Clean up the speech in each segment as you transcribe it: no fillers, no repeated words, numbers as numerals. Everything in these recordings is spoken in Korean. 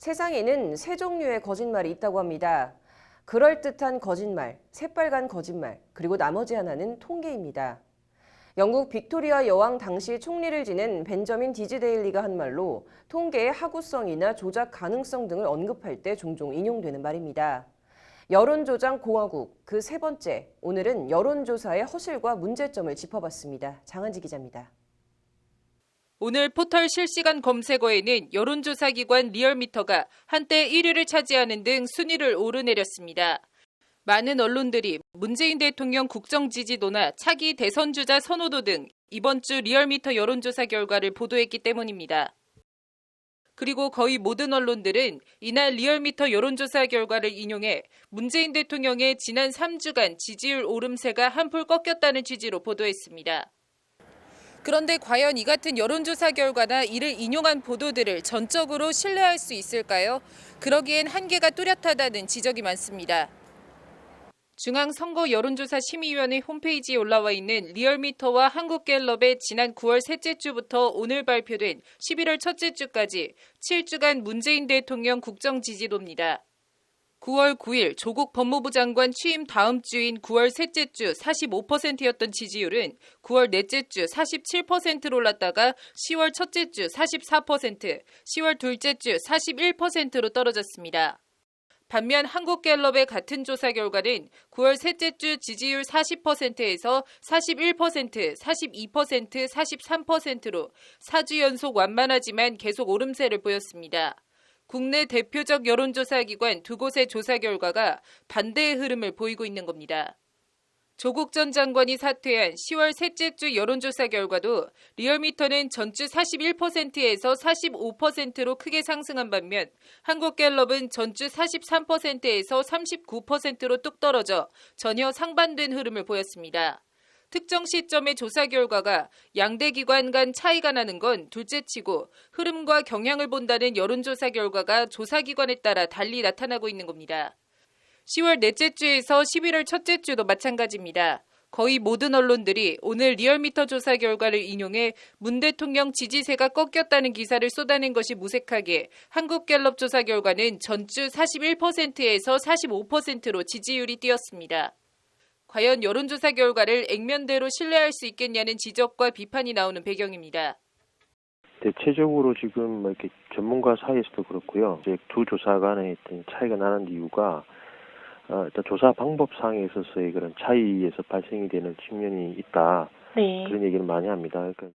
세상에는 세 종류의 거짓말이 있다고 합니다. 그럴듯한 거짓말, 새빨간 거짓말, 그리고 나머지 하나는 통계입니다. 영국 빅토리아 여왕 당시 총리를 지낸 벤저민 디즈데일리가 한 말로 통계의 하구성이나 조작 가능성 등을 언급할 때 종종 인용되는 말입니다. 여론조장 공화국 그 세 번째, 오늘은 여론조사의 허실과 문제점을 짚어봤습니다. 장한지 기자입니다. 오늘 포털 실시간 검색어에는 여론조사 기관 리얼미터가 한때 1위를 차지하는 등 순위를 오르내렸습니다. 많은 언론들이 문재인 대통령 국정 지지도나 차기 대선 주자 선호도 등 이번 주 리얼미터 여론조사 결과를 보도했기 때문입니다. 그리고 거의 모든 언론들은 이날 리얼미터 여론조사 결과를 인용해 문재인 대통령의 지난 3주간 지지율 오름세가 한풀 꺾였다는 취지로 보도했습니다. 그런데 과연 이 같은 여론조사 결과나 이를 인용한 보도들을 전적으로 신뢰할 수 있을까요? 그러기엔 한계가 뚜렷하다는 지적이 많습니다. 중앙선거 여론조사 심의위원회 홈페이지에 올라와 있는 리얼미터와 한국갤럽의 지난 9월 셋째 주부터 오늘 발표된 11월 첫째 주까지 7주간 문재인 대통령 국정 지지도입니다. 9월 9일 조국 법무부 장관 취임 다음 주인 9월 셋째 주 45%였던 지지율은 9월 넷째 주 47%로 올랐다가 10월 첫째 주 44%, 10월 둘째 주 41%로 떨어졌습니다. 반면 한국갤럽의 같은 조사 결과는 9월 셋째 주 지지율 40%에서 41%, 42%, 43%로 4주 연속 완만하지만 계속 오름세를 보였습니다. 국내 대표적 여론조사 기관 두 곳의 조사 결과가 반대의 흐름을 보이고 있는 겁니다. 조국 전 장관이 사퇴한 10월 셋째 주 여론조사 결과도 리얼미터는 전주 41%에서 45%로 크게 상승한 반면 한국갤럽은 전주 43%에서 39%로 뚝 떨어져 전혀 상반된 흐름을 보였습니다. 특정 시점의 조사 결과가 양대 기관 간 차이가 나는 건 둘째치고 흐름과 경향을 본다는 여론조사 결과가 조사 기관에 따라 달리 나타나고 있는 겁니다. 10월 넷째 주에서 11월 첫째 주도 마찬가지입니다. 거의 모든 언론들이 오늘 리얼미터 조사 결과를 인용해 문 대통령 지지세가 꺾였다는 기사를 쏟아낸 것이 무색하게 한국갤럽 조사 결과는 전주 41%에서 45%로 지지율이 뛰었습니다. 과연 여론조사 결과를 액면대로 신뢰할 수 있겠냐는 지적과 비판이 나오는 배경입니다. 대체적으로 지금 이렇게 전문가 사이에서도 그렇고요. 이제 두 조사 간의 차이가 나는 이유가 일단 조사 방법상에 있어서의 그런 차이에서 발생이 되는 측면이 있다. 네. 그런 얘기를 많이 합니다. 그러니까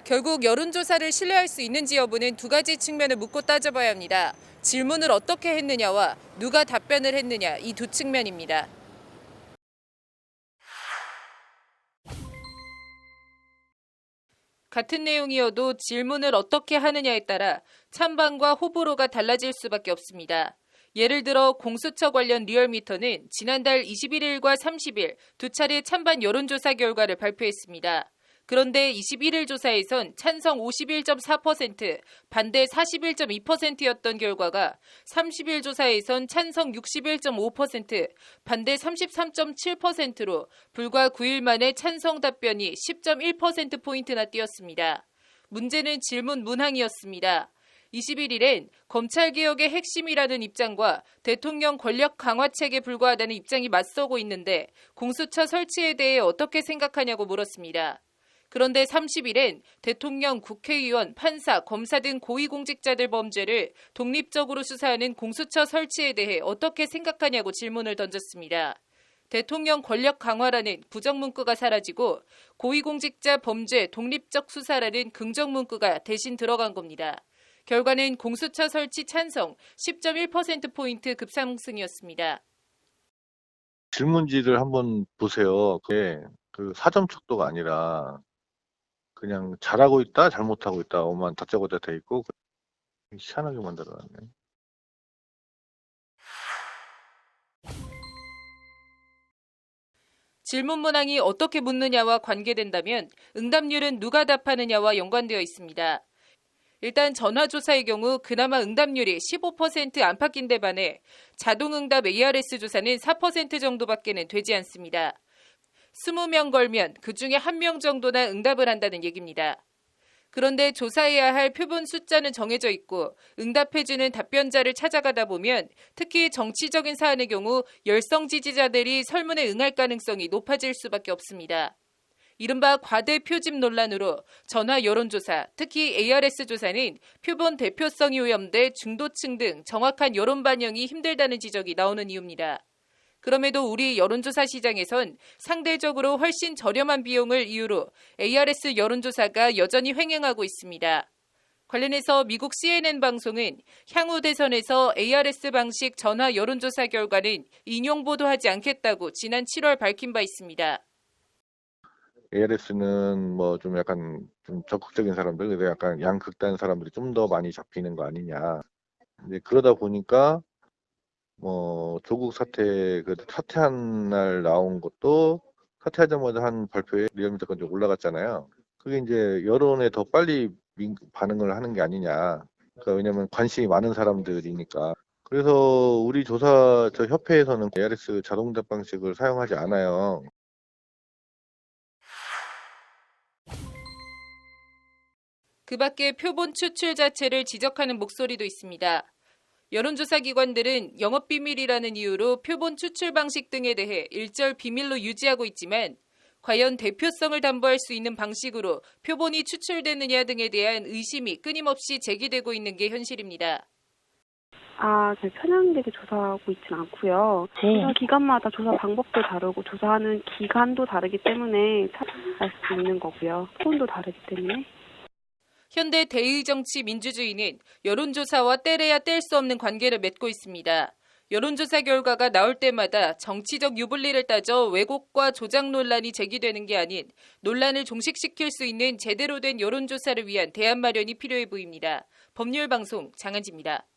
결국 여론조사를 신뢰할 수 있는지 여부는 두 가지 측면을 묻고 따져봐야 합니다. 질문을 어떻게 했느냐와 누가 답변을 했느냐 이 두 측면입니다. 같은 내용이어도 질문을 어떻게 하느냐에 따라 찬반과 호불호가 달라질 수밖에 없습니다. 예를 들어 공수처 관련 리얼미터는 지난달 21일과 30일 두 차례 찬반 여론조사 결과를 발표했습니다. 그런데 21일 조사에선 찬성 51.4%, 반대 41.2%였던 결과가 30일 조사에선 찬성 61.5%, 반대 33.7%로 불과 9일 만에 찬성 답변이 10.1%포인트나 뛰었습니다. 문제는 질문 문항이었습니다. 21일엔 검찰개혁의 핵심이라는 입장과 대통령 권력 강화책에 불과하다는 입장이 맞서고 있는데 공수처 설치에 대해 어떻게 생각하냐고 물었습니다. 그런데 30일엔 대통령, 국회의원, 판사, 검사 등 고위공직자들 범죄를 독립적으로 수사하는 공수처 설치에 대해 어떻게 생각하냐고 질문을 던졌습니다. 대통령 권력 강화라는 부정 문구가 사라지고 고위공직자 범죄 독립적 수사라는 긍정 문구가 대신 들어간 겁니다. 결과는 공수처 설치 찬성 10.1%포인트 급상승이었습니다. 질문지를 한번 보세요. 그게 그 사점 척도가 아니라 그냥 잘하고 있다, 잘못하고 있다만 다짜고짜 돼 있고 희한하게 만들어놨네. 질문 문항이 어떻게 묻느냐와 관계된다면 응답률은 누가 답하느냐와 연관되어 있습니다. 일단 전화조사의 경우 그나마 응답률이 15% 안팎인데 반해 자동응답 ARS 조사는 4% 정도밖에는 되지 않습니다. 20명 걸면 그중에 1명 정도나 응답을 한다는 얘기입니다. 그런데 조사해야 할 표본 숫자는 정해져 있고 응답해주는 답변자를 찾아가다 보면 특히 정치적인 사안의 경우 열성 지지자들이 설문에 응할 가능성이 높아질 수밖에 없습니다. 이른바 과대 표집 논란으로 전화 여론조사, 특히 ARS 조사는 표본 대표성이 오염돼 중도층 등 정확한 여론 반영이 힘들다는 지적이 나오는 이유입니다. 그럼에도 우리 여론조사 시장에선 상대적으로 훨씬 저렴한 비용을 이유로 ARS 여론조사가 여전히 횡행하고 있습니다. 관련해서 미국 CNN 방송은 향후 대선에서 ARS 방식 전화 여론조사 결과는 인용 보도하지 않겠다고 지난 7월 밝힌 바 있습니다. ARS는 뭐 좀 약간 좀 적극적인 사람들, 그래서 약간 양극단 사람들이 좀 더 많이 잡히는 거 아니냐. 이제 그러다 보니까 뭐 조국 사태 그 사퇴한 날 나온 것도 사퇴하자마자 한 발표에 리얼미터가 좀 올라갔잖아요. 그게 이제 여론에 더 빨리 반응을 하는 게 아니냐. 그러니까 왜냐면 관심이 많은 사람들이니까. 그래서 우리 조사 저 협회에서는 ARS 자동답 방식을 사용하지 않아요. 그 밖에 표본 추출 자체를 지적하는 목소리도 있습니다. 여론조사 기관들은 영업비밀이라는 이유로 표본 추출 방식 등에 대해 일절 비밀로 유지하고 있지만 과연 대표성을 담보할 수 있는 방식으로 표본이 추출되느냐 등에 대한 의심이 끊임없이 제기되고 있는 게 현실입니다. 편향되게 조사하고 있진 않고요. 조사 기관마다 조사 방법도 다르고 조사하는 기간도 다르기 때문에 찾아갈 수 있는 거고요. 톤도 다르기 때문에. 현대 대의정치민주주의는 여론조사와 떼래야 뗄 수 없는 관계를 맺고 있습니다. 여론조사 결과가 나올 때마다 정치적 유불리를 따져 왜곡과 조작 논란이 제기되는 게 아닌 논란을 종식시킬 수 있는 제대로 된 여론조사를 위한 대안 마련이 필요해 보입니다. 법률방송 장한지입니다.